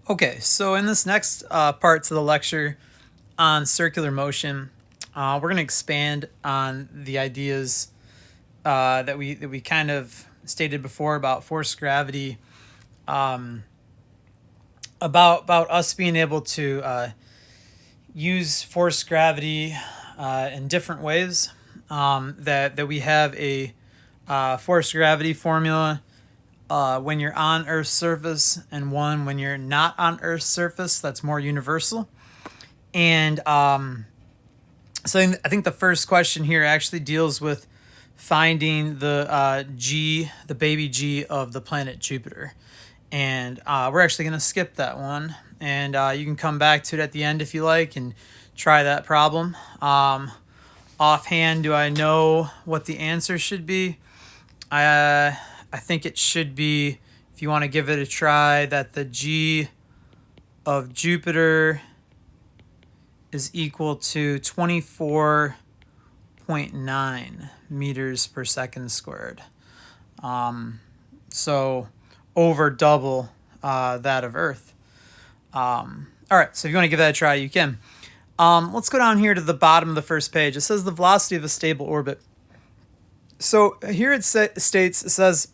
Okay, so in this next parts of the lecture on circular motion, we're going to expand on the ideas that we kind of stated before about force gravity, about us being able to use force gravity in different ways. That we have a force gravity formula when you're on Earth's surface, and one when you're not on Earth's surface. That's more universal. And so I think the first question here actually deals with finding the G, the baby G of the planet Jupiter. And we're actually going to skip that one. And you can come back to it at the end if you like and try that problem. Offhand, do I know what the answer should be? I think it should be, if you want to give it a try, that the G of Jupiter is equal to 24.9 meters per second squared. So over double that of Earth. All right, so if you want to give that a try, you can. Let's go down here to the bottom of the first page. It says the velocity of a stable orbit. So here it says,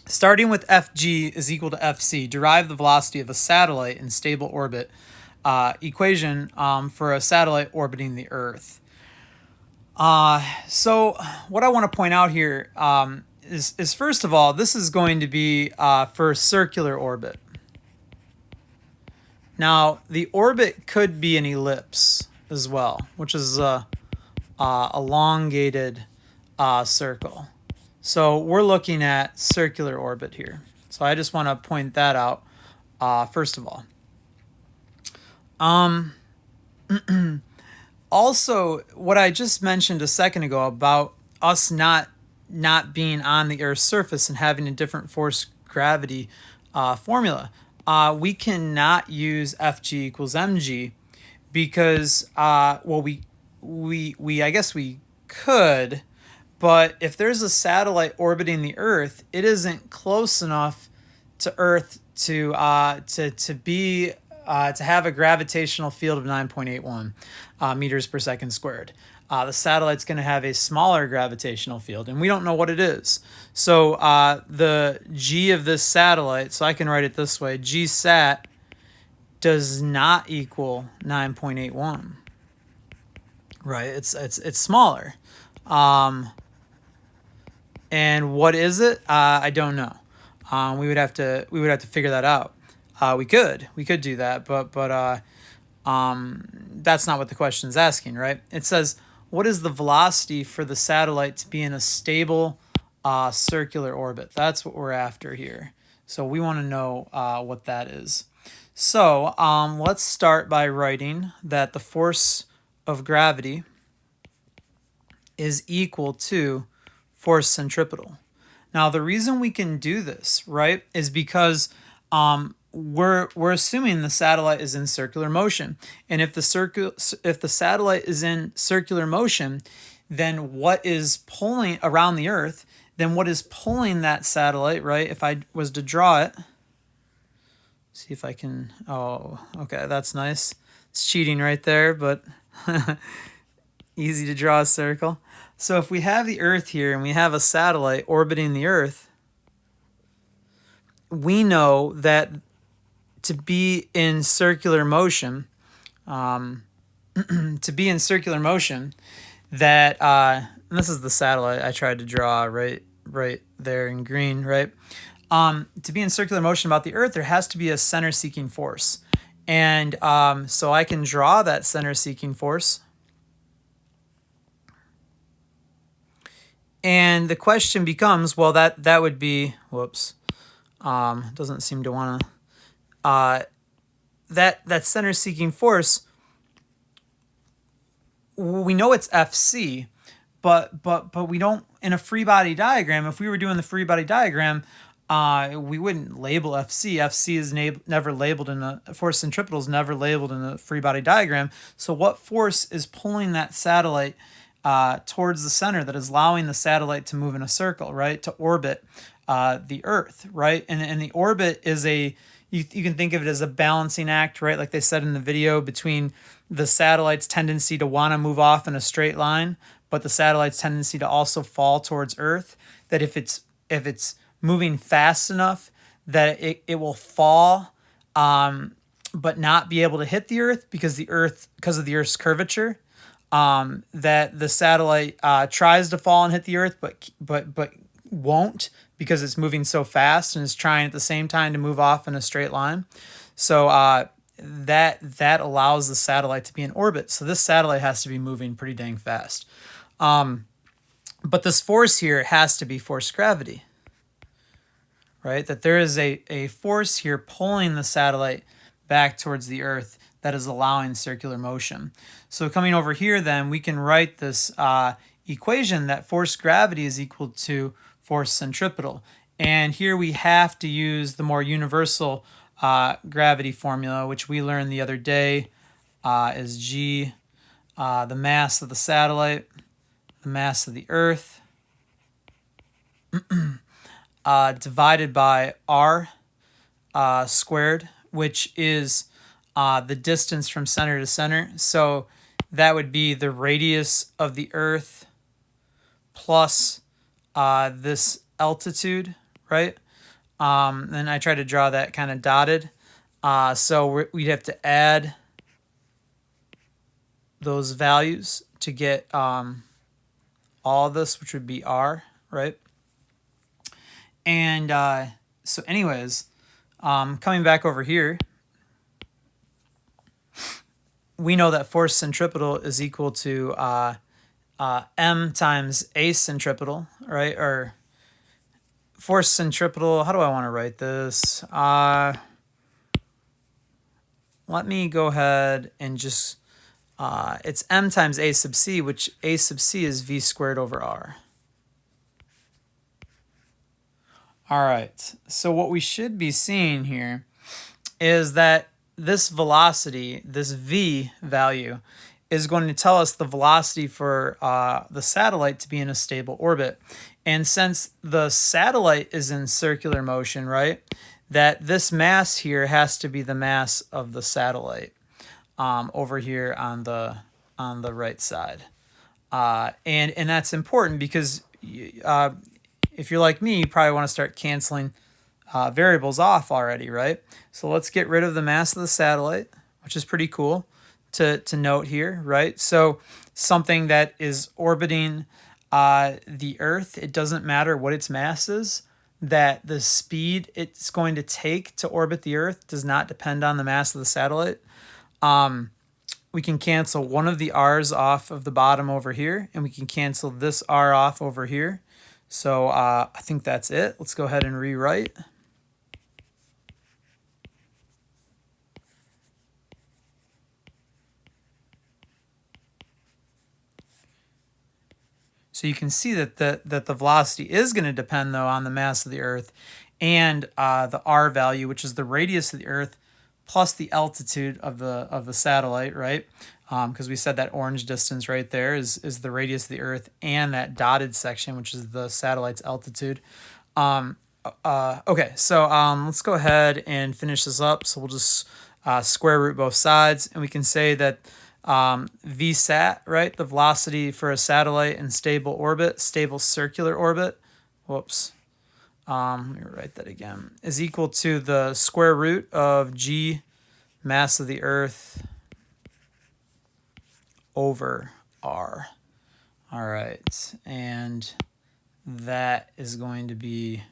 starting with Fg is equal to Fc, derive the velocity of a satellite in stable orbit. Equation for a satellite orbiting the Earth. So what I want to point out here is first of all, this is going to be for a circular orbit. Now, the orbit could be an ellipse as well, which is a elongated circle. So we're looking at circular orbit here. So I just want to point that out first of all. Also, what I just mentioned a second ago about us not being on the Earth's surface and having a different force gravity formula, we cannot use Fg equals mg because, well, we I guess we could, but if there's a satellite orbiting the Earth, it isn't close enough to Earth to have a gravitational field of 9.81 meters per second squared. The satellite's going to have a smaller gravitational field, and we don't know what it is. So the G of this satellite, so I can write it this way, G sat does not equal 9.81. Right? It's smaller. And what is it? I don't know. We would have to figure that out. We could do that, but that's not what the question is asking, right? It says, what is the velocity for the satellite to be in a stable circular orbit? That's what we're after here. So we want to know what that is. So let's start by writing that the force of gravity is equal to force centripetal. Now, the reason we can do this, right, is because we're assuming the satellite is in circular motion, and if the satellite is in circular motion, then what is pulling around the Earth? Then what is pulling that satellite, right? If I was to draw it, see if I can. Oh, okay, that's nice. It's cheating right there, but easy to draw a circle. So if we have the Earth here and we have a satellite orbiting the Earth, we know that to be in circular motion, that and this is the satellite I tried to draw right there in green, right? To be in circular motion about the Earth, there has to be a center-seeking force, and so I can draw that center-seeking force. And the question becomes, well, that would be, whoops, doesn't seem to want to, that center-seeking force, we know it's Fc, but we don't, in a free body diagram, if we were doing the free body diagram, we wouldn't label Fc. Fc is never labeled in a, force centripetal is never labeled in a free body diagram. So what force is pulling that satellite towards the center that is allowing the satellite to move in a circle, right, to orbit the Earth, right? And the orbit is a you can think of it as a balancing act, right? Like they said in the video, between the satellite's tendency to want to move off in a straight line, but the satellite's tendency to also fall towards Earth. That if it's moving fast enough that it will fall, but not be able to hit the Earth because of the Earth's curvature. That the satellite tries to fall and hit the Earth, but won't, because it's moving so fast and is trying at the same time to move off in a straight line. So that allows the satellite to be in orbit. So this satellite has to be moving pretty dang fast. But this force here has to be forced gravity, right? That there is a force here pulling the satellite back towards the Earth that is allowing circular motion. So coming over here, then, we can write this equation that force gravity is equal to force centripetal. And here we have to use the more universal gravity formula, which we learned the other day, is G, the mass of the satellite, the mass of the Earth, divided by R squared, which is the distance from center to center. So that would be the radius of the Earth plus this altitude, right? And I try to draw that kind of dotted. So we'd have to add those values to get all of this, which would be R, right? And so anyways, coming back over here, we know that force centripetal is equal to m times a centripetal, right? Or force centripetal, how do I want to write this? Let me go ahead and just, it's m times a sub c, which a sub c is v squared over r. All right, so what we should be seeing here is that this velocity, this v value, is going to tell us the velocity for the satellite to be in a stable orbit. And since the satellite is in circular motion, right, that this mass here has to be the mass of the satellite over here on the right side. And that's important because if you're like me, you probably want to start canceling variables off already, right? So let's get rid of the mass of the satellite, which is pretty cool to note here, right? So something that is orbiting the Earth, it doesn't matter what its mass is, that the speed it's going to take to orbit the Earth does not depend on the mass of the satellite. We can cancel one of the r's off of the bottom over here, and we can cancel this r off over here. So I think that's it. Let's go ahead and rewrite. So you can see that the velocity is going to depend, though, on the mass of the Earth and the r value, which is the radius of the Earth plus the altitude of the satellite, right? Because we said that orange distance right there is the radius of the Earth, and that dotted section, which is the satellite's altitude. Okay, so let's go ahead and finish this up. So we'll just square root both sides, and we can say that VSAT, right, the velocity for a satellite in stable orbit, stable circular orbit, whoops, let me write that again, is equal to the square root of G, mass of the Earth, over R. All right, and that is going to be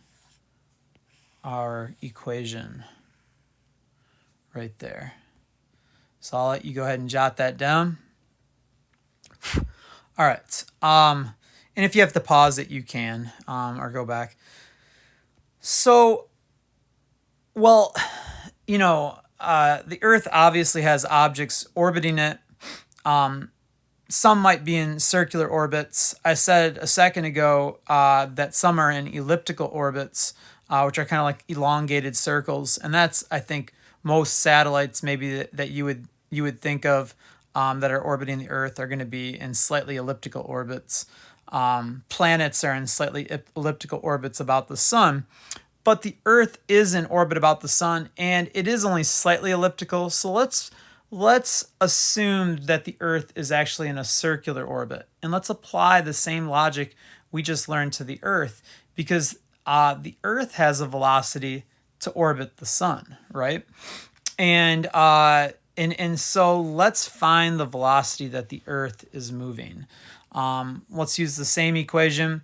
our equation right there. So I'll let you go ahead and jot that down. All right. And if you have to pause it, you can, or go back. So, well, the Earth obviously has objects orbiting it. Some might be in circular orbits. I said a second ago that some are in elliptical orbits, which are kind of like elongated circles. And that's, I think, most satellites maybe that you would think of that are orbiting the Earth are going to be in slightly elliptical orbits. Planets are in slightly elliptical orbits about the sun. but the Earth is in orbit about the sun, and it is only slightly elliptical. So let's assume that the Earth is actually in a circular orbit, and let's apply the same logic we just learned to the Earth, because the Earth has a velocity to orbit the sun, right? And so let's find the velocity that the Earth is moving. Let's use the same equation.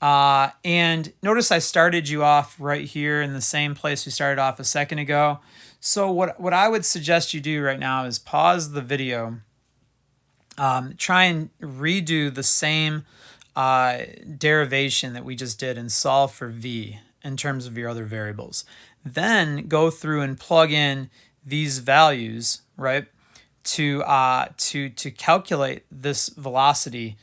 And notice I started you off right here in the same place we started off a second ago. So what I would suggest you do right now is pause the video, try and redo the same derivation that we just did and solve for v in terms of your other variables. Then go through and plug in these values, right, to calculate this velocity,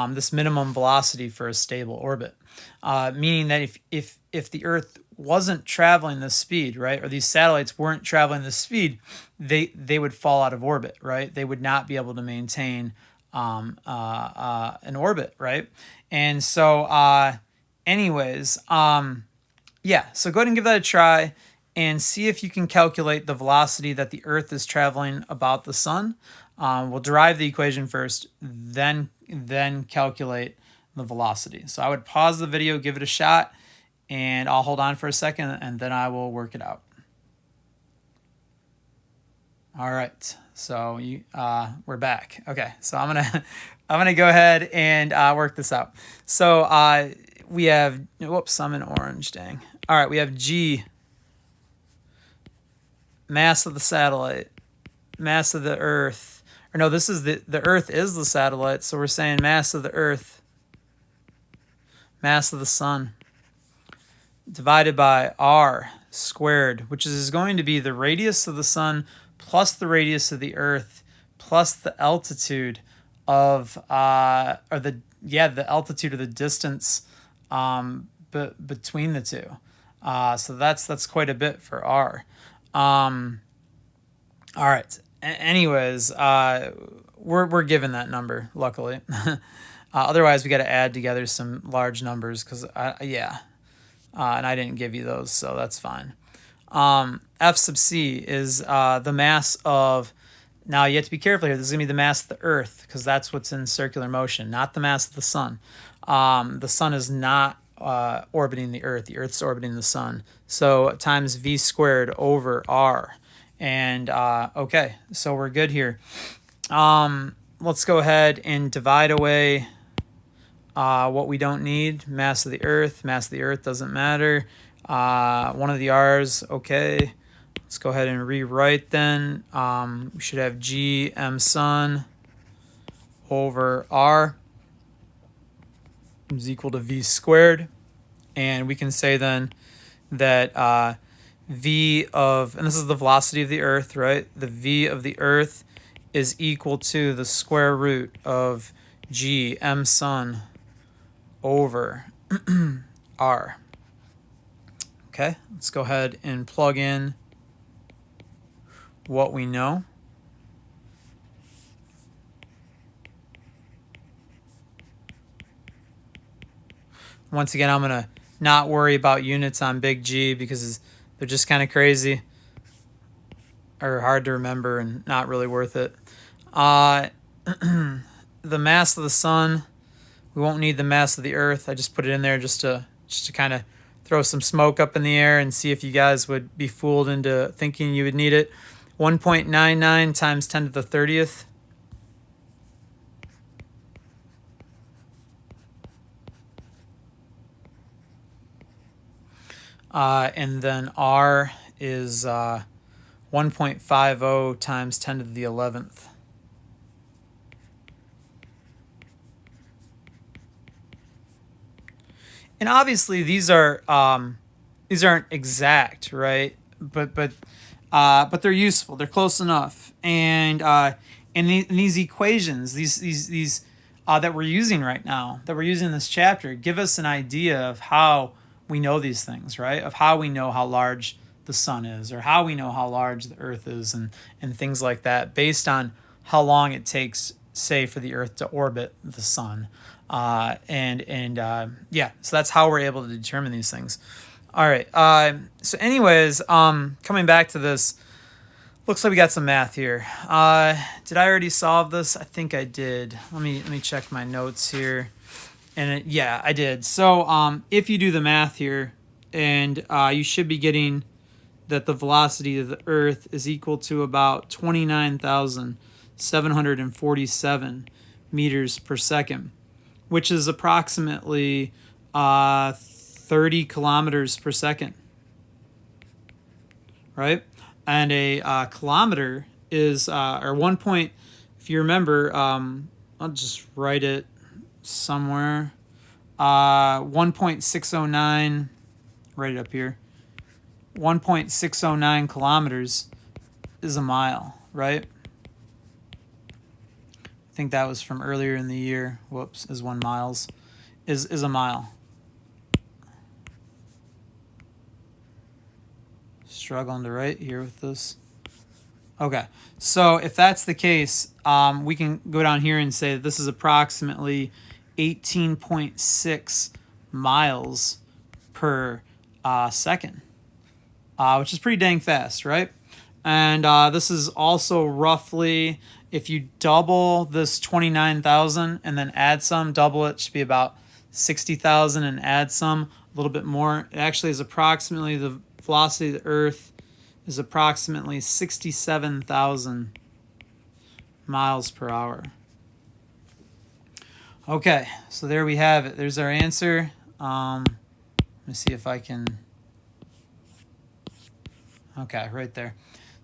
this minimum velocity for a stable orbit. Meaning that if the Earth wasn't traveling this speed, right, or these satellites weren't traveling this speed, they would fall out of orbit, right? They would not be able to maintain an orbit, right? And so, anyways, yeah. So go ahead and give that a try and see if you can calculate the velocity that the Earth is traveling about the sun. We'll derive the equation first, then calculate the velocity. So I would pause the video, give it a shot, and I'll hold on for a second, and then I will work it out. All right, so we're back. Okay, so I'm gonna go ahead and work this out. So we have, whoops, I'm in orange, dang. All right, we have G, mass of the satellite, mass of the Earth. Or no, this is the Earth is the satellite, so we're saying mass of the Earth, mass of the sun, divided by r squared, which is going to be the radius of the sun plus the radius of the Earth plus the altitude of the altitude of the distance between the two. So that's quite a bit for r. All right. Anyways, we're given that number, luckily. Otherwise, we got to add together some large numbers because, and I didn't give you those, so that's fine. F sub c is the mass of, now you have to be careful here, this is going to be the mass of the Earth because that's what's in circular motion, not the mass of the sun. The sun is not orbiting the Earth's orbiting the sun. So times v squared over r. And okay, so we're good here. Let's go ahead and divide away what we don't need. Mass of the Earth doesn't matter. One of the r's, okay. Let's go ahead and rewrite then. We should have G m sun over r is equal to v squared. And we can say then that v of, and this is the velocity of the Earth, right? The v of the Earth is equal to the square root of G m sun over r. Okay, let's go ahead and plug in what we know. Once again, I'm going to not worry about units on big G because they're just kind of crazy or hard to remember and not really worth it. The mass of the sun, we won't need the mass of the Earth. I just put it in there just to kind of throw some smoke up in the air and see if you guys would be fooled into thinking you would need it. 1.99 times 10 to the 30th. And then r is 1.50 times 10 to the 11th. And obviously these aren't exact, right? But they're useful. They're close enough. And these equations, these that we're using right now, that we're using in this chapter, give us an idea of how we know these things, right? Of how we know how large the sun is, or how we know how large the Earth is, and things like that, based on how long it takes, say, for the Earth to orbit the sun. So that's how we're able to determine these things. All right. So anyways, coming back to this, looks like we got some math here. Did I already solve this? I think I did. Let me check my notes here. And yeah, I did. So if you do the math here, and you should be getting that the velocity of the Earth is equal to about 29,747 meters per second, which is approximately 30 kilometers per second, right? And a kilometer is, or 1 point, if you remember, I'll just write it somewhere. 1.609, write it up here. 1.609 kilometers is a mile, right? I think that was from earlier in the year. Whoops, is 1 miles. Is a mile. Struggling to write here with this. Okay, so if that's the case, we can go down here and say that this is approximately 18.6 miles per second, which is pretty dang fast, right? And this is also roughly, if you double this 29,000 and then add some, double it, should be about 60,000 and add some, a little bit more. It actually is approximately, the velocity of the Earth is approximately 67,000 miles per hour. Okay, so there we have it. There's our answer. Let me see if I can... Okay, right there.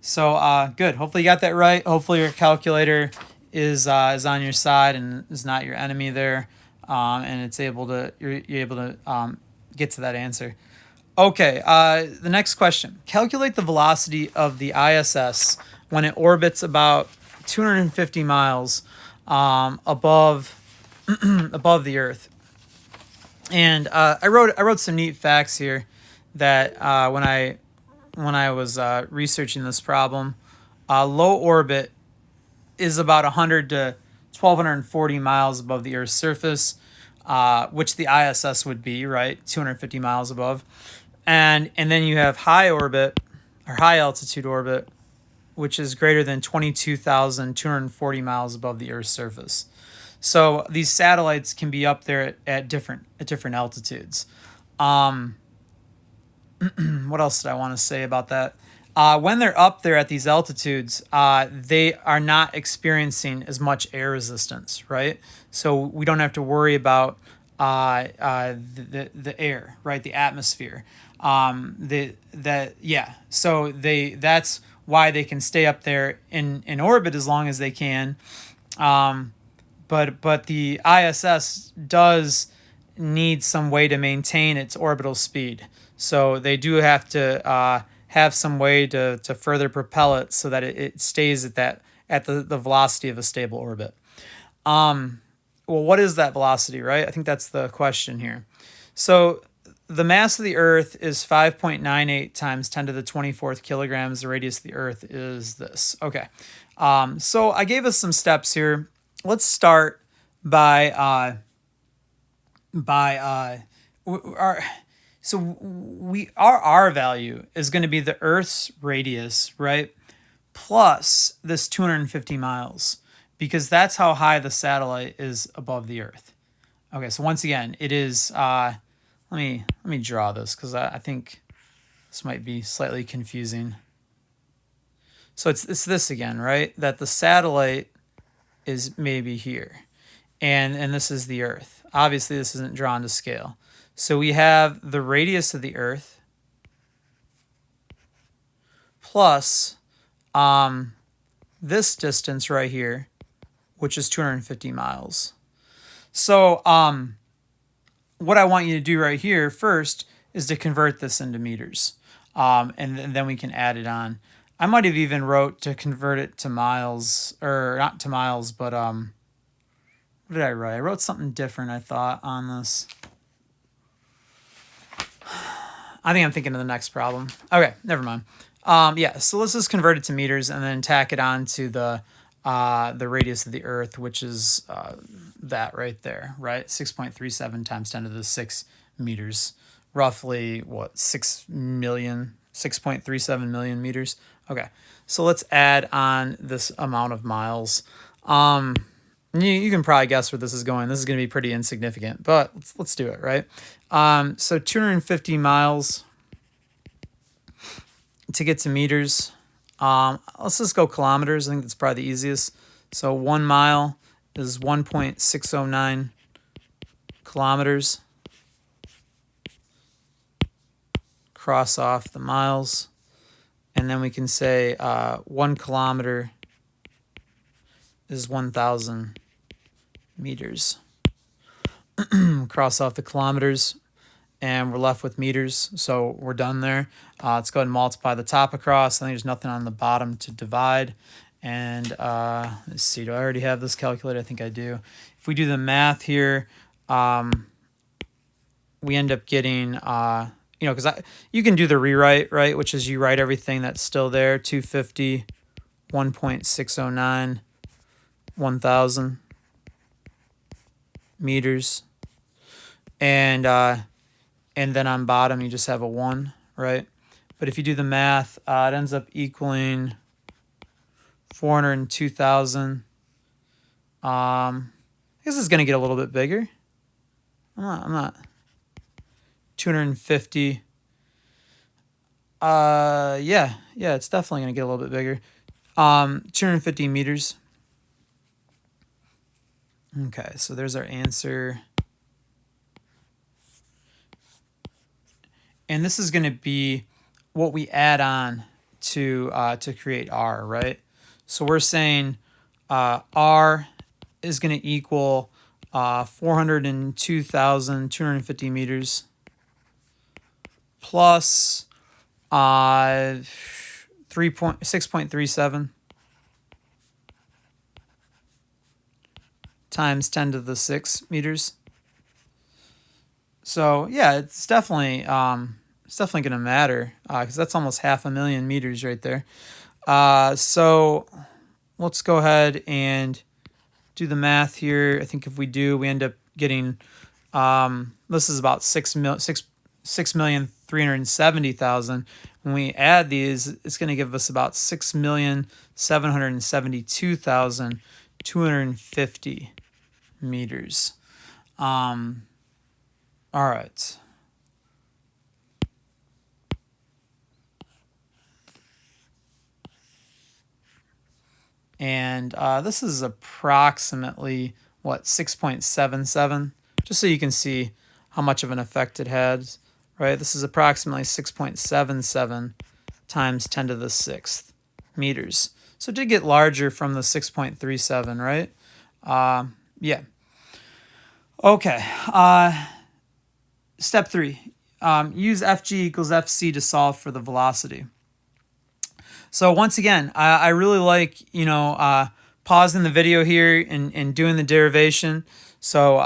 So good. Hopefully you got that right. Hopefully your calculator is on your side and is not your enemy there, and it's able to you're able to get to that answer. Okay. The next question: calculate the velocity of the ISS when it orbits about 250 miles above above the Earth. And I wrote some neat facts here that when I was researching this problem, low orbit is about 100 to 1,240 miles above the Earth's surface, which the ISS would be, right? 250 miles above. And then you have high orbit, or high altitude orbit, which is greater than 22,240 miles above the Earth's surface. So these satellites can be up there at different altitudes. What else did I want to say about that? When they're up there at these altitudes, they are not experiencing as much air resistance, right? So we don't have to worry about the air, right? The atmosphere. So that's why they can stay up there in orbit as long as they can. But the ISS does need some way to maintain its orbital speed. So they do have to have some way to further propel it so that it stays at the velocity of a stable orbit. Well, what is that velocity, right? I think that's the question here. So the mass of the Earth is 5.98 times 10 to the 24th kilograms. The radius of the Earth is this. Okay. So I gave us some steps here. Let's start by our R value is going to be the Earth's radius, right? Plus this 250 miles, because that's how high the satellite is above the Earth. Okay, so once again, it is, let me draw this because I think this might be slightly confusing. So it's this again, right? That the satellite is maybe here, and this is the Earth. Obviously, this isn't drawn to scale. So we have the radius of the Earth plus this distance right here, which is 250 miles. So what I want you to do right here first is to convert this into meters, and then we can add it on. I might have even wrote to convert it to miles, or not to miles, but what did I write? I wrote something different, I thought, on this. I think I'm thinking of the next problem. Okay, never mind. Yeah, so let's just convert it to meters and then tack it on to the radius of the Earth, which is that right there, right? 6.37 times 10 to the 6 meters, roughly, what, 6.37 million meters. Okay, so let's add on this amount of miles. You can probably guess where this is going. This is going to be pretty insignificant, but let's do it, right? So 250 miles to get to meters. Let's just go kilometers. I think that's probably the easiest. So 1 mile is 1.609 kilometers. Cross off the miles. And then we can say 1 kilometer is 1,000 meters. Cross off the kilometers, and we're left with meters. So we're done there. Let's go ahead and multiply the top across. I think there's nothing on the bottom to divide. And let's see, do I already have this calculated? I think I do. If we do the math here, we end up getting, because you can do the rewrite, right? Which is you write everything that's still there, 250, 1.609, 1,000 meters. And then on bottom, you just have a 1, right? But if you do the math, it ends up equaling 402,000. I guess it's going to get a little bit bigger. I'm not. 250. Yeah, it's definitely going to get a little bit bigger. 250 meters. Okay, so there's our answer. And this is going to be what we add on to create R, right? So we're saying R is going to equal 402,250 meters plus 6.37 times 10 to the 6 meters. So yeah, it's definitely going to matter because that's almost 500,000 meters right there. So let's go ahead and do the math here. I think if we do, we end up getting this is about 6,370,000. When we add these, it's going to give us about 6,772,250 meters. All right. And this is approximately, 6.77, just so you can see how much of an effect it has, right? This is approximately 6.77 times 10 to the 6th meters. So it did get larger from the 6.37, right? Yeah. Okay. Step 3. Use Fg equals Fc to solve for the velocity. So once again, I really like, pausing the video here and doing the derivation. So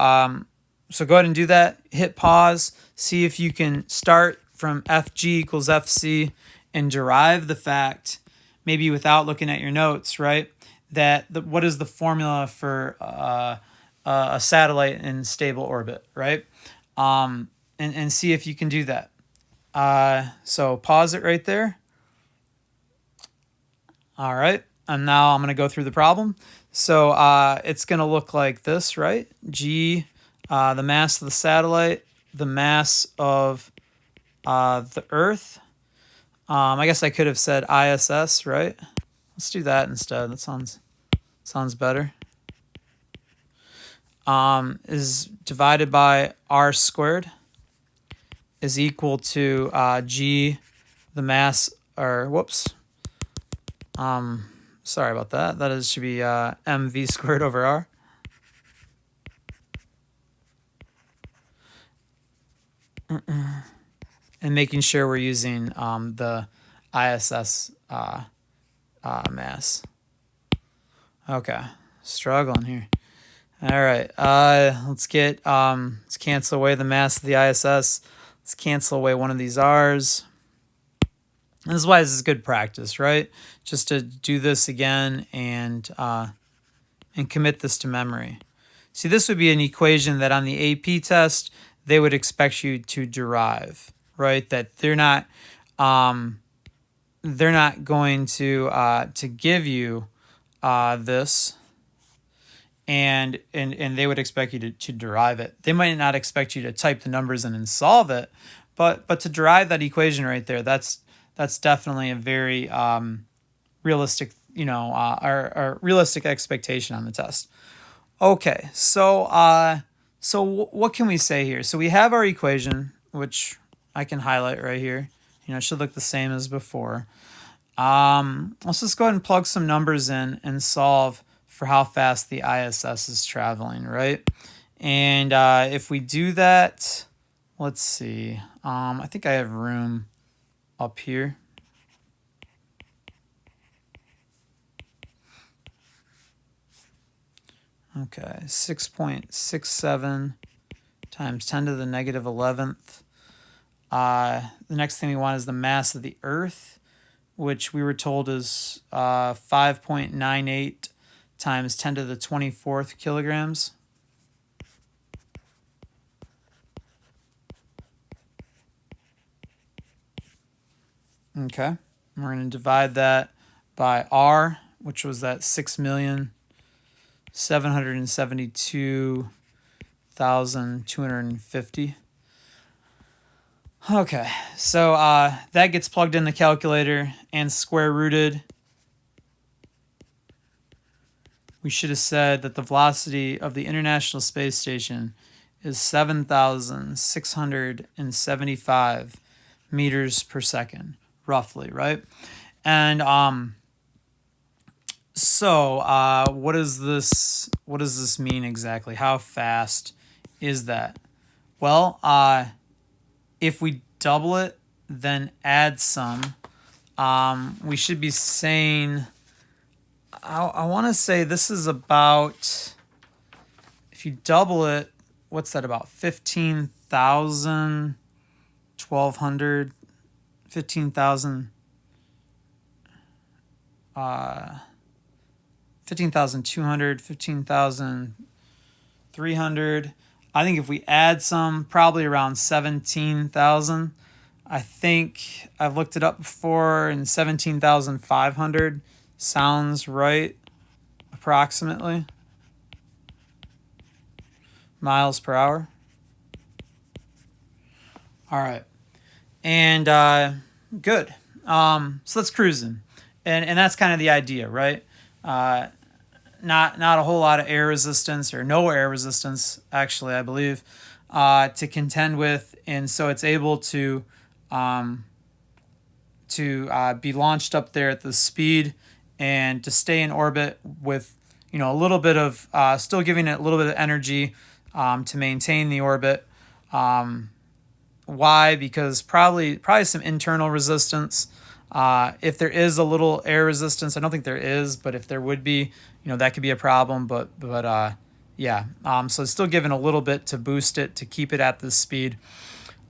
so go ahead and do that. Hit pause. See if you can start from Fg equals Fc and derive the fact, maybe without looking at your notes, right? What is the formula for a satellite in stable orbit, right? And see if you can do that. So pause it right there. All right, and now I'm going to go through the problem. So it's going to look like this, right? G, the mass of the satellite, the mass of the Earth. I guess I could have said ISS, right? Let's do that instead. That sounds better. Is divided by R squared is equal to G, the mass, or whoops. Sorry about that. That should be mv squared over r. And making sure we're using the ISS mass. Okay, struggling here. All right, let's cancel away the mass of the ISS. Let's cancel away one of these r's. And this is why this is good practice, right? Just to do this again and commit this to memory. See, this would be an equation that on the AP test, they would expect you to derive, right? That they're not going to give you this, and they would expect you to derive it. They might not expect you to type the numbers in and solve it, but to derive that equation right there, that's definitely a very realistic, or realistic expectation on the test. Okay, so what can we say here? So we have our equation, which I can highlight right here. It should look the same as before. Let's just go ahead and plug some numbers in and solve for how fast the ISS is traveling, right? And if we do that, let's see. I think I have room up here. Okay, 6.67 times 10 to the negative 11th. The next thing we want is the mass of the Earth, which we were told is 5.98 times 10 to the 24th kilograms. Okay, we're going to divide that by R, which was that 6,772,250. Okay, so that gets plugged in the calculator and square rooted. We should have said that the velocity of the International Space Station is 7,675 meters per second, roughly, right? And so what does this mean exactly? How fast is that? Well, if we double it, then add some, we should be saying, I want to say this is about, if you double it, what's that, about 15,000, 1,200, 15,000, 15,200, 15,300. I think if we add some, probably around 17,000. I think I've looked it up before, and 17,500 sounds right, approximately. Miles per hour. All right. And good. So let's cruising. And that's kind of the idea, right? Not a whole lot of air resistance, or no air resistance, actually, I believe, to contend with. And so it's able to be launched up there at the speed and to stay in orbit with, a little bit of, still giving it a little bit of energy to maintain the orbit. Why? Because probably some internal resistance. If there is a little air resistance, I don't think there is, but if there would be, that could be a problem. But yeah. So it's still giving a little bit to boost it, to keep it at this speed.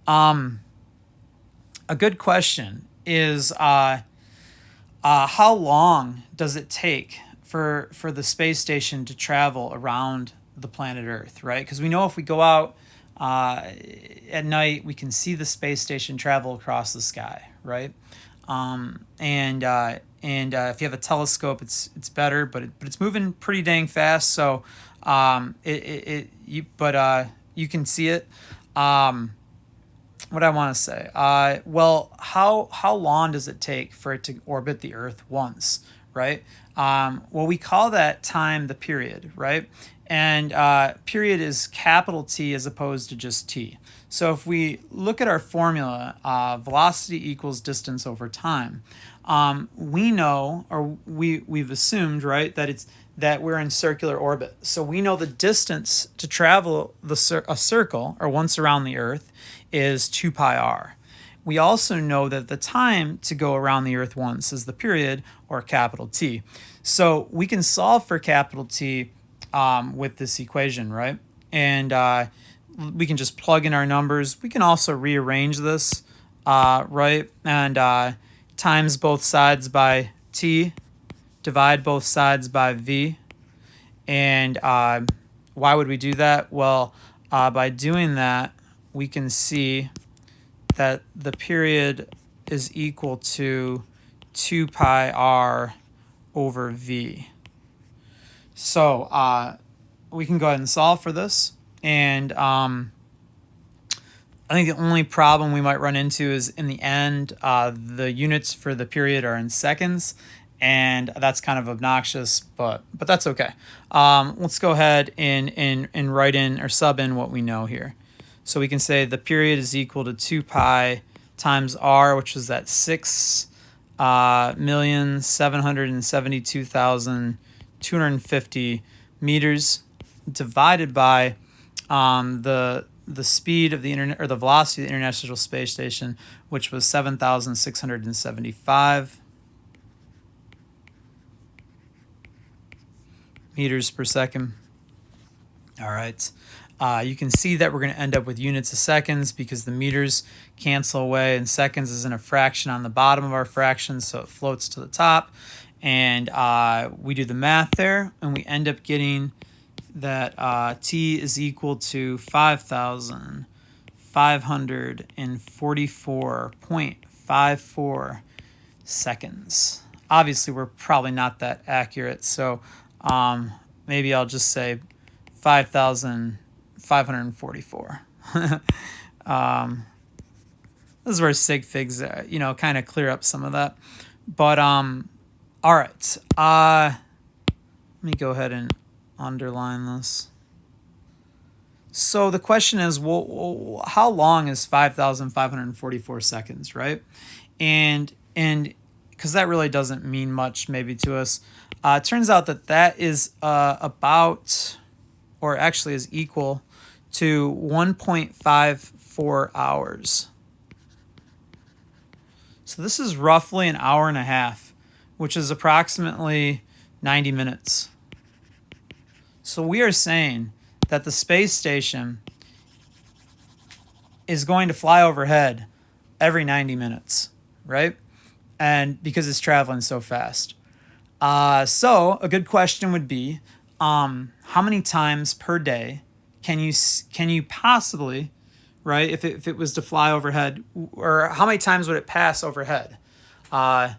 A good question is, how long does it take for the space station to travel around the planet Earth, right? Because we know if we go out at night, we can see the space station travel across the sky, right? And if you have a telescope, it's better, but it's moving pretty dang fast. So you can see it. What I want to say, well, how long does it take for it to orbit the Earth once, right? Well, we call that time the period, right? And period is capital T as opposed to just T. So if we look at our formula, velocity equals distance over time, we know, or we've assumed, right, that we're in circular orbit. So we know the distance to travel a circle, or once around the Earth, is 2 pi r. We also know that the time to go around the Earth once is the period, or capital T. So we can solve for capital T with this equation, right? And we can just plug in our numbers. We can also rearrange this, right? And times both sides by T, divide both sides by V. And why would we do that? Well, by doing that, we can see that the period is equal to 2 pi r over v. So we can go ahead and solve for this. And I think the only problem we might run into is in the end, the units for the period are in seconds, and that's kind of obnoxious, but that's okay. Let's go ahead and write in or sub in what we know here. So we can say the period is equal to 2 pi times r, which is that 6,772,250 meters, divided by the speed of the internet, or the velocity of the International Space Station, which was 7,675 meters per second. All right. You can see that we're going to end up with units of seconds because the meters cancel away, and seconds is in a fraction on the bottom of our fraction, so it floats to the top. And we do the math there, and we end up getting that t is equal to 5,544.54 seconds. Obviously, we're probably not that accurate, so maybe I'll just say 5,544. This is where sig figs, kind of clear up some of that. But all right. Let me go ahead and underline this. So the question is, well, how long is 5,544 seconds, right? And because that really doesn't mean much maybe to us. It turns out that is about, or actually is equal to 1.54 hours. So this is roughly an hour and a half, which is approximately 90 minutes. So we are saying that the space station is going to fly overhead every 90 minutes, right? And because it's traveling so fast. So a good question would be, how many times per day can you possibly, right, if it was to fly overhead, or how many times would it pass overhead? Yeah.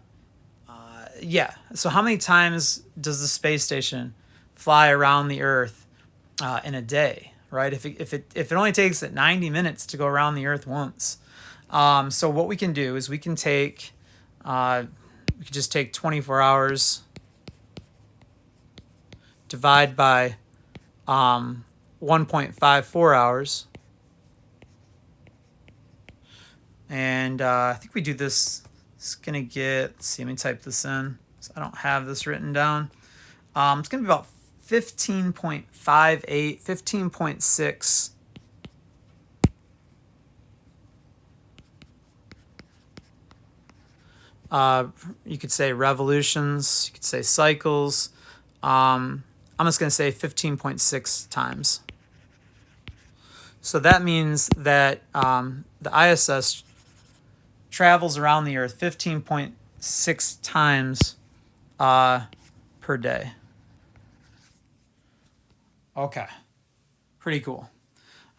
So how many times does the space station fly around the Earth in a day, right? If it only takes it 90 minutes to go around the Earth once. So what we can do is we can just take 24 hours, divide by 1.54 hours. And I think we do this. It's going to get, let's see, let me type this in. So I don't have this written down. It's going to be about 15.58, 15.6. You could say revolutions, you could say cycles. I'm just going to say 15.6 times. So that means that the ISS travels around the Earth 15.6 times per day. Okay, pretty cool.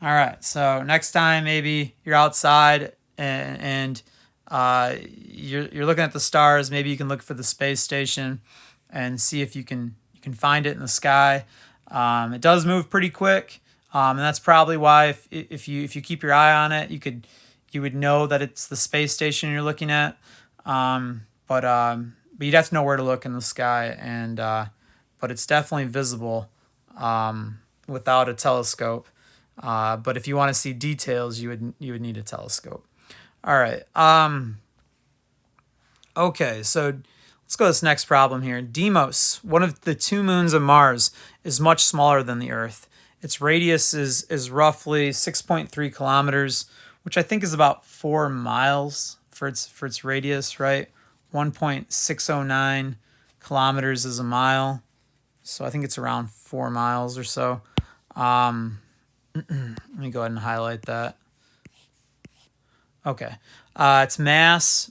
All right, so next time maybe you're outside and you're looking at the stars. Maybe you can look for the space station and see if you can find it in the sky. It does move pretty quick, and that's probably why if you keep your eye on it, you would know that it's the space station you're looking at. But you'd have to know where to look in the sky, and but it's definitely visible without a telescope. But if you want to see details, you would need a telescope. All right. Okay, so let's go to this next problem here. Deimos, one of the two moons of Mars, is much smaller than the Earth. Its radius is roughly 6.3 kilometers, which I think is about 4 miles for its radius, right? 1.609 kilometers is a mile. So I think it's around 4 miles or so. Let me go ahead and highlight that. Okay. Its mass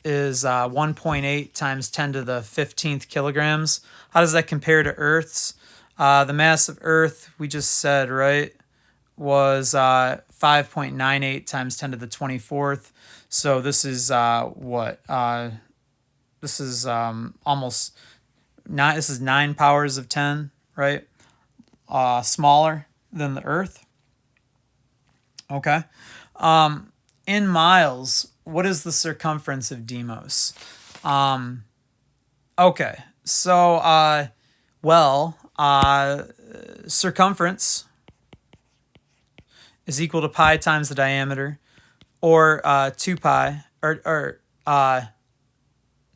is 1.8 times 10 to the 15th kilograms. How does that compare to Earth's? The mass of Earth, we just said, right, was 5.98 times 10 to the 24th. So this is what? This is almost nine. This is 9 powers of 10, right? Smaller than the Earth. Okay. In miles, what is the circumference of Deimos? Okay. So, circumference is equal to pi times the diameter, or 2 pi, or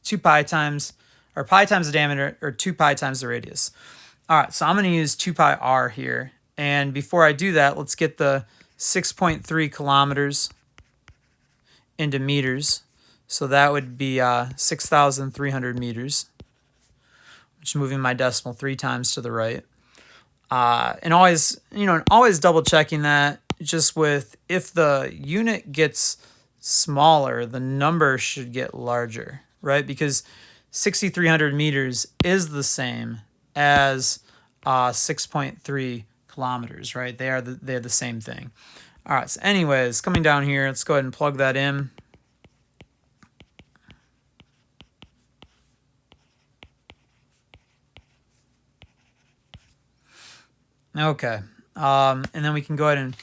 2 pi times, or pi times the diameter, or 2 pi times the radius. All right, so I'm going to use 2 pi r here. And before I do that, let's get the 6.3 kilometers into meters. So that would be 6,300 meters, which is moving my decimal 3 times to the right. And always, always double checking that, just with, if the unit gets smaller, the number should get larger, right? Because 6,300 meters is the same as 6.3 kilometers, right? They're the same thing. All right, so anyways, coming down here, let's go ahead and plug that in. Okay, and then we can go ahead and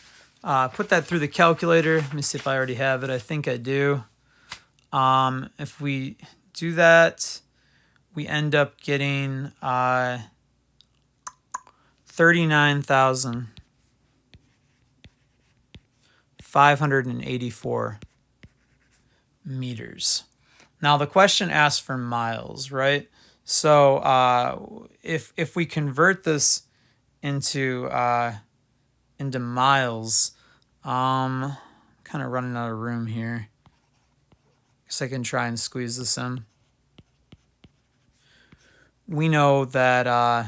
put that through the calculator. Let me see if I already have it. I think I do. If we do that, we end up getting 39,584 meters. Now the question asks for miles, right? So if we convert this into miles, kind of running out of room here. Guess I can try and squeeze this in. We know that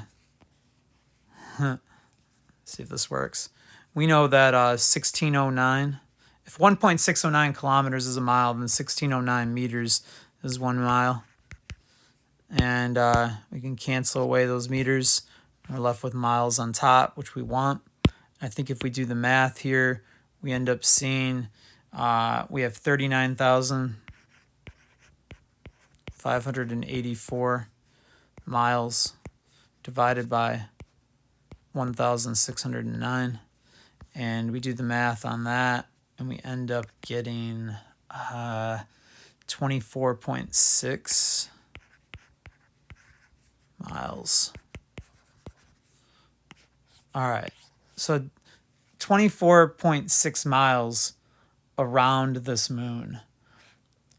see if this works. We know that 1609, if 1.609 kilometers is a mile, then 1609 meters is 1 mile. And we can cancel away those meters. We're left with miles on top, which we want. I think if we do the math here, we end up seeing we have 39,584 miles divided by 1,609. And we do the math on that, and we end up getting 24.6 miles. All right, so 24.6 miles around this moon.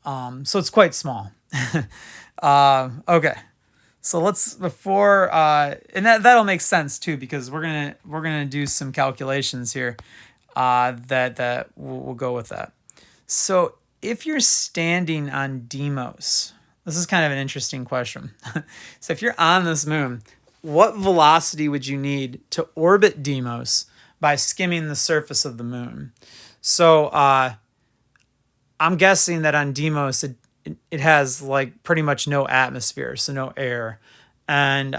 So it's quite small. Okay, so let's and that'll make sense too, because we're gonna do some calculations here that we'll go with that. So if you're standing on Deimos, this is kind of an interesting question. So if you're on this moon, what velocity would you need to orbit Deimos by skimming the surface of the moon? So I'm guessing that on Deimos it has like pretty much no atmosphere, so no air, and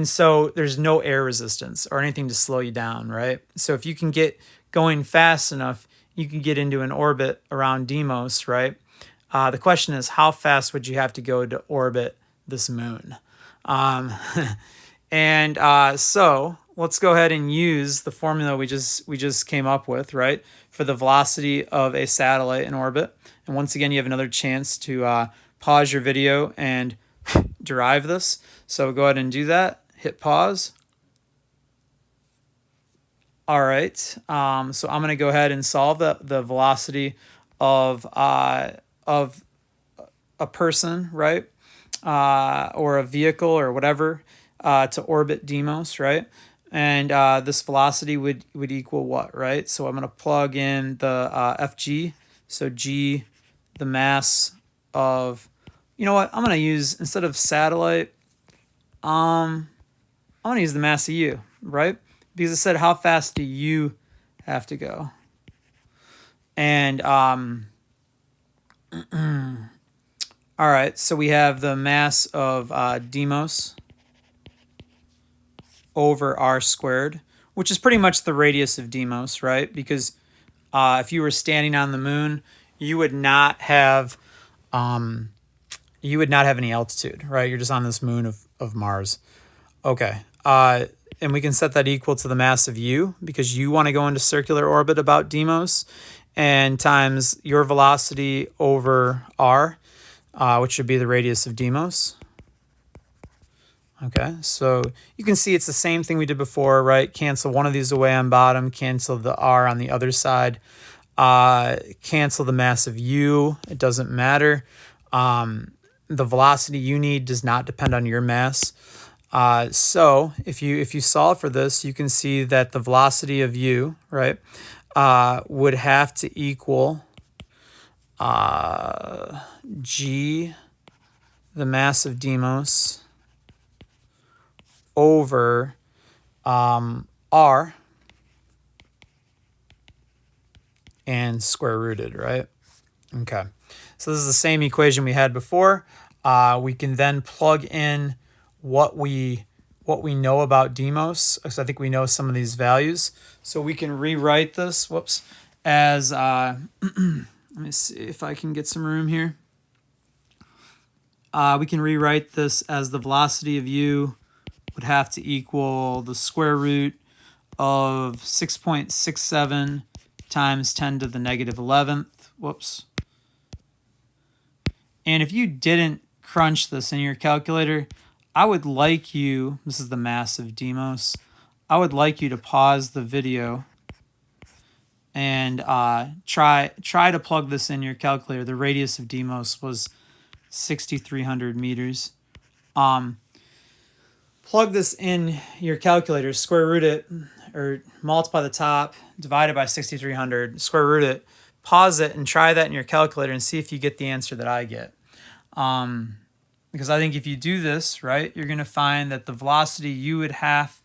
so there's no air resistance or anything to slow you down, right? So if you can get going fast enough, you can get into an orbit around Deimos, right? The question is, how fast would you have to go to orbit this moon? So let's go ahead and use the formula we just came up with, right, for the velocity of a satellite in orbit. And once again, you have another chance to pause your video and derive this. So go ahead and do that. Hit pause. All right. So I'm going to go ahead and solve the velocity of a person, right? Or a vehicle or whatever, to orbit Deimos, right? And this velocity would equal what, right? So I'm going to plug in the FG. So G, the mass of, you know what? I'm going to use, instead of satellite, I'm going to use the mass of U, right? Because it said, how fast do you have to go? And all right, so we have the mass of Deimos over r squared, which is pretty much the radius of Deimos, right? Because if you were standing on the moon, you would not have any altitude, right? You're just on this moon of Mars. Okay. And we can set that equal to the mass of you, because you want to go into circular orbit about Deimos, and times your velocity over r, which would be the radius of Deimos. Okay, so you can see it's the same thing we did before, right? Cancel one of these away on bottom, cancel the r on the other side, cancel the mass of u. It doesn't matter. The velocity you need does not depend on your mass. So if you solve for this, you can see that the velocity of u, right, would have to equal g, the mass of Deimos, over r and square rooted, right? Okay, so this is the same equation we had before. We can then plug in what we know about Deimos, because I think we know some of these values. So we can rewrite this, as, let me see if I can get some room here. We can rewrite this as the velocity of u would have to equal the square root of 6.67 times 10 to the negative 11th. And if you didn't crunch this in your calculator, I would like you, this is the mass of Deimos, I would like you to pause the video and try to plug this in your calculator. The radius of Deimos was 6,300 meters. Plug this in your calculator, square root it, or multiply the top, divide it by 6,300, square root it, pause it, and try that in your calculator and see if you get the answer that I get. Because I think if you do this, right, you're going to find that the velocity you would have,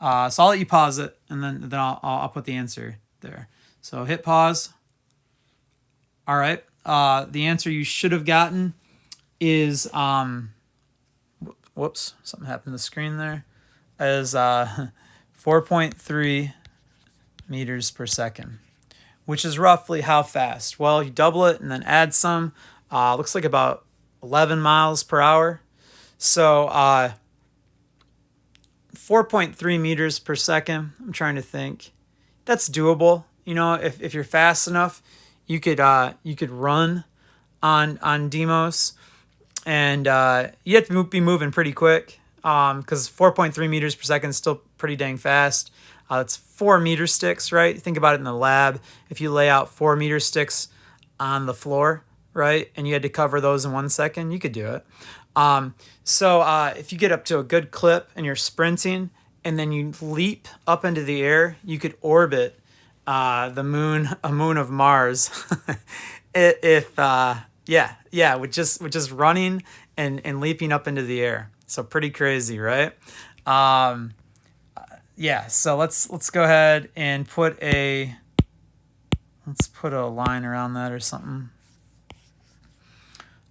so I'll let you pause it, and then I'll put the answer there. So hit pause. All right. The answer you should have gotten is, whoops, something happened to the screen there, is 4.3 meters per second, which is roughly how fast? Well, you double it and then add some. Looks like about 11 miles per hour. So 4.3 meters per second. I'm trying to think. That's doable. You know, if you're fast enough, you could run on Deimos, and you have to be moving pretty quick, because 4.3 meters per second is still pretty dang fast. It's 4 meter sticks, right? Think about it in the lab. If you lay out 4 meter sticks on the floor, right, and you had to cover those in 1 second, you could do it. So if you get up to a good clip and you're sprinting, and then you leap up into the air, you could orbit the moon, a moon of Mars, with just running and leaping up into the air. So pretty crazy, right? Yeah. So let's go ahead and put a line around that or something.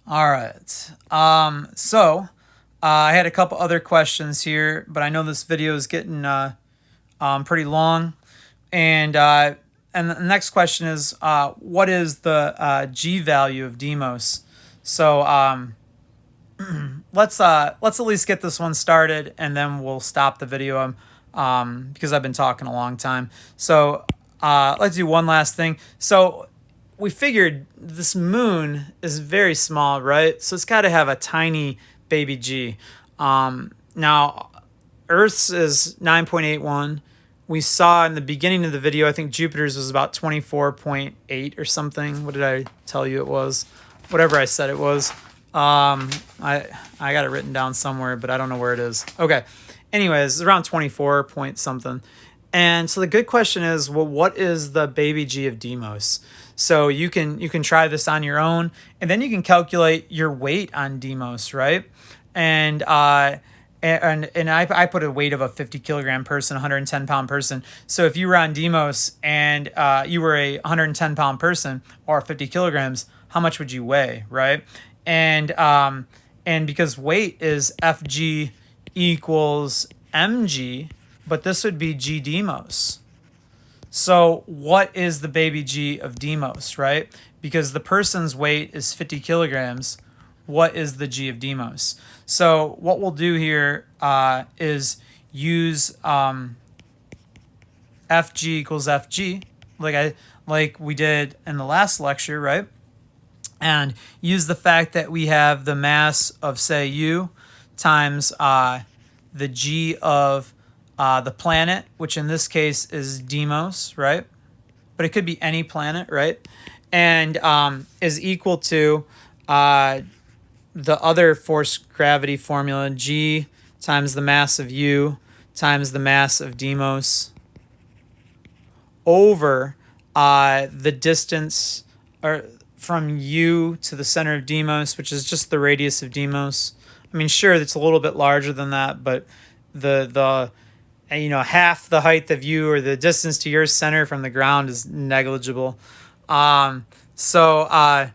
All right. I had a couple other questions here, but I know this video is getting pretty long. And the next question is, what is the G value of Deimos? So let's at least get this one started, and then we'll stop the video because I've been talking a long time. So let's do one last thing. So we figured this moon is very small, right? So it's got to have a tiny baby G. Now, Earth's is 9.81. We saw in the beginning of the video, I think Jupiter's was about 24.8 or something. What did I tell you it was? Whatever I said it was. I got it written down somewhere, but I don't know where it is. Okay. Anyways, it's around 24 point something. And so the good question is, well, what is the baby G of Deimos? So you can try this on your own, and then you can calculate your weight on Deimos, right? And I put a weight of a 50 kilogram person, 110 pound person. So if you were on Deimos and you were a 110 pound person or 50 kilograms, how much would you weigh, right? And because weight is Fg equals mg, but this would be g Deimos. So what is the baby g of Deimos, right? Because the person's weight is 50 kilograms. What is the g of Deimos? So what we'll do here is use Fg equals Fg, like we did in the last lecture, right? And use the fact that we have the mass of, say, U times the g of the planet, which in this case is Deimos, right? But it could be any planet, right? And is equal to the other force gravity formula, g times the mass of U times the mass of Deimos over the distance or from U to the center of Deimos, which is just the radius of Deimos. I mean, sure, it's a little bit larger than that, but the half the height of U, or the distance to your center from the ground, is negligible. So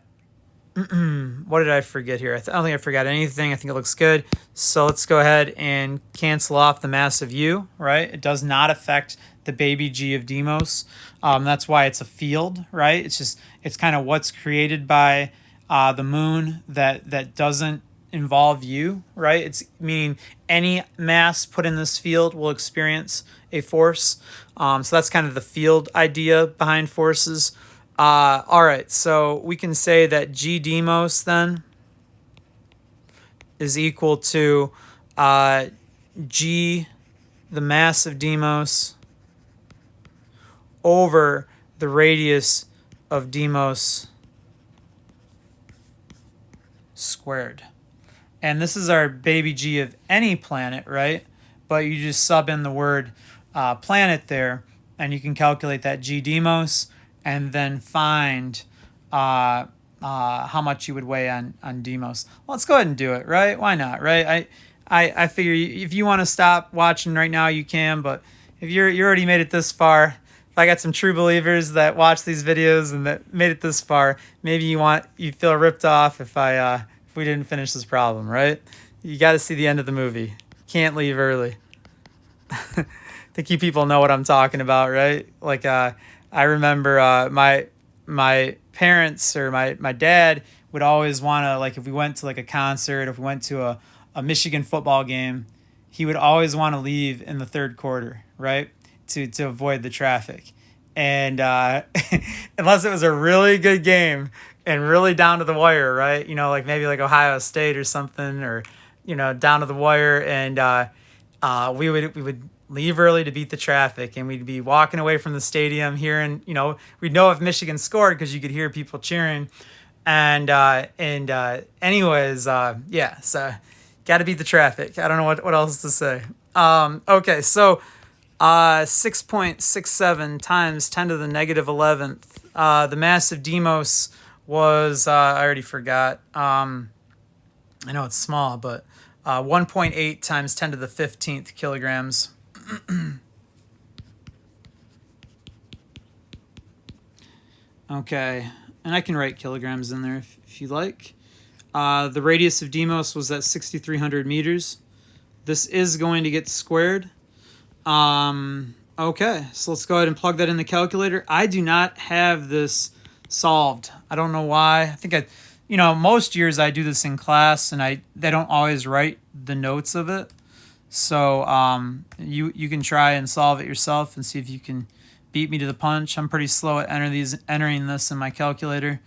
what did I forget here? I don't think I forgot anything. I think it looks good. So let's go ahead and cancel off the mass of U, right? It does not affect the baby g of Deimos. That's why it's a field, right? It's kind of what's created by the moon that doesn't involve U, right? It's meaning any mass put in this field will experience a force. So that's kind of the field idea behind forces. All right, so we can say that g Deimos then is equal to g, the mass of Deimos, over the radius of Deimos squared. And this is our baby g of any planet, right? But you just sub in the word planet there, and you can calculate that g Deimos and then find how much you would weigh on Deimos. Let's go ahead and do it, right? Why not, right? I figure if you want to stop watching right now, you can, but if you already made it this far, if I got some true believers that watch these videos and that made it this far, maybe you feel ripped off if we didn't finish this problem, right? You got to see the end of the movie. Can't leave early. I think you people know what I'm talking about, right? Like I remember my parents or my dad would always want to, like, if we went to like a concert, if we went to a Michigan football game, he would always want to leave in the third quarter, right? To avoid the traffic. And unless it was a really good game and really down to the wire, right? Like maybe like Ohio State or something, or, down to the wire. And we would leave early to beat the traffic, and we'd be walking away from the stadium hearing, we'd know if Michigan scored because you could hear people cheering. And anyways, yeah, so got to beat the traffic. I don't know what else to say. Okay, so 6.67 times 10 to the negative 11th. The mass of Deimos was, I already forgot. I know it's small, but 1.8 times 10 to the 15th kilograms. Okay, and I can write kilograms in there if you like. The radius of Deimos was at 6,300 meters. This is going to get squared. Okay, so let's go ahead and plug that in the calculator. I do not have this solved. I don't know why. I think most years I do this in class, and they don't always write the notes of it. So you can try and solve it yourself and see if you can beat me to the punch. I'm pretty slow at entering this in my calculator.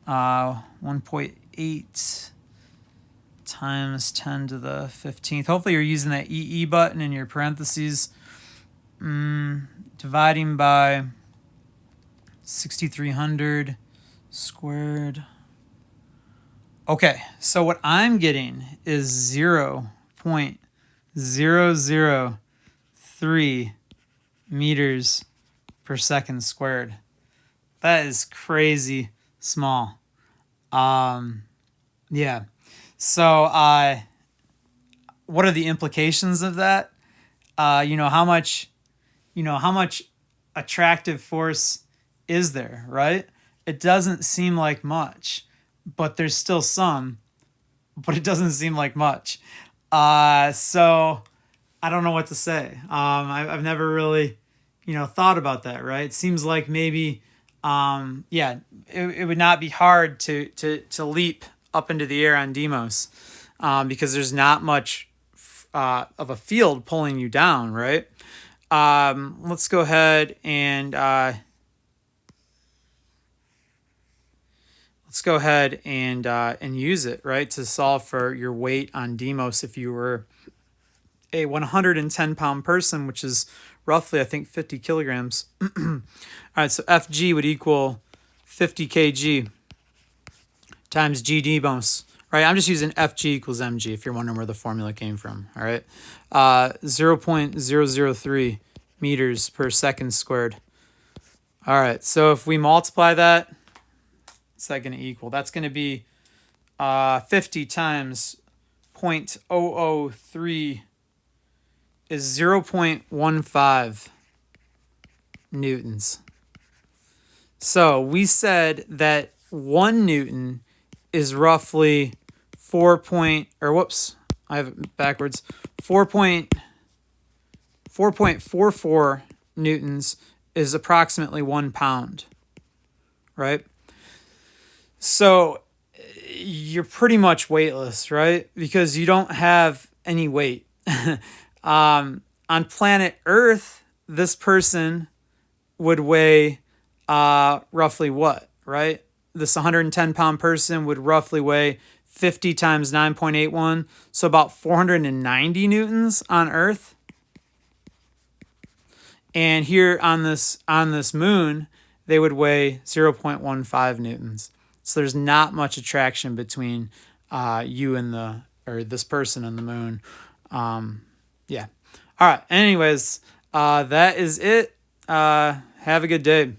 1.8 times 10 to the 15th. Hopefully you're using that EE button in your parentheses. Dividing by 6,300 squared. Okay, so what I'm getting is 0.003 meters per second squared. That is crazy small. Yeah. So what are the implications of that? How much attractive force is there, right? It doesn't seem like much, but there's still some, but it doesn't seem like much. So I don't know what to say. I've never really, thought about that. Right? It seems like maybe, yeah, it would not be hard to leap up into the air on Deimos, because there's not much of a field pulling you down. Right? Let's go ahead and use it, right, to solve for your weight on Deimos if you were a 110-pound person, which is roughly, I think, 50 kilograms. All right, so Fg would equal 50 kg times G Deimos. Right, I'm just using Fg equals mg if you're wondering where the formula came from. All right, 0.003 meters per second squared. All right, so if we multiply that, what's that going to equal? That's going to be 50 times 0.003 is 0.15 newtons. So we said that 1 newton is roughly 4.44 newtons is approximately 1 pound, right? So you're pretty much weightless, right? Because you don't have any weight. On planet Earth, this person would weigh roughly what, right? This 110-pound person would roughly weigh 50 times 9.81, so about 490 newtons on Earth. And here on this moon, they would weigh 0.15 newtons. So there's not much attraction between you and this person and the moon. Yeah. All right. Anyways, that is it. Have a good day.